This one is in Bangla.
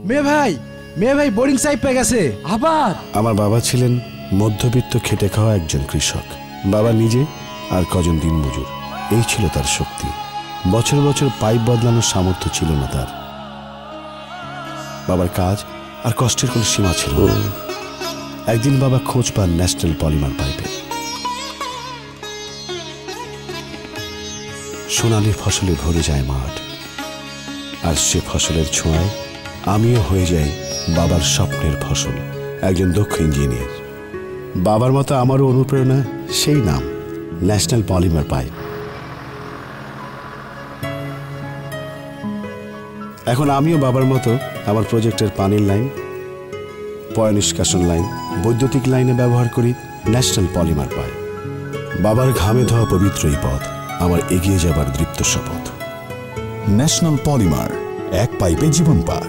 মেয়ে ভাই বোরিং সাইড পেয়ে গেছে আবার। আমার বাবা ছিলেন মধ্যবিত্ত খেটে খাওয়া একজন কৃষক। বাবা নিজে আর কজন দিনমজুর, এই ছিল তার শক্তি। বছর বছর পাইপ বদলানোর সামর্থ্য ছিল না তার। বাবার কাজ আর কষ্টের কোনো সীমা ছিল না। একদিন বাবা খোঁজ পান ন্যাশনাল পলিমার পাইপে। সোনালি ফসলে ভরে যায় মাঠ, আর সে ফসলের ছোঁয়ায় আমিও হয়ে যাই বাবার স্বপ্নের ফসল, একজন দক্ষ ইঞ্জিনিয়ার। বাবার মতো আমারও অনুপ্রেরণা সেই নাম, ন্যাশনাল পলিমার পাইপ। এখন আমিও বাবার মতো আমার প্রজেক্টের পানির লাইন, পয়ঃনিষ্কাশন লাইন, বৈদ্যুতিক লাইনে ব্যবহার করি ন্যাশনাল পলিমার পাইপ। বাবার ঘামে ধোয়া পবিত্র এই পথ আমার এগিয়ে যাবার দৃপ্ত শপথ। ন্যাশনাল পলিমার, এক পাইপে জীবন পার।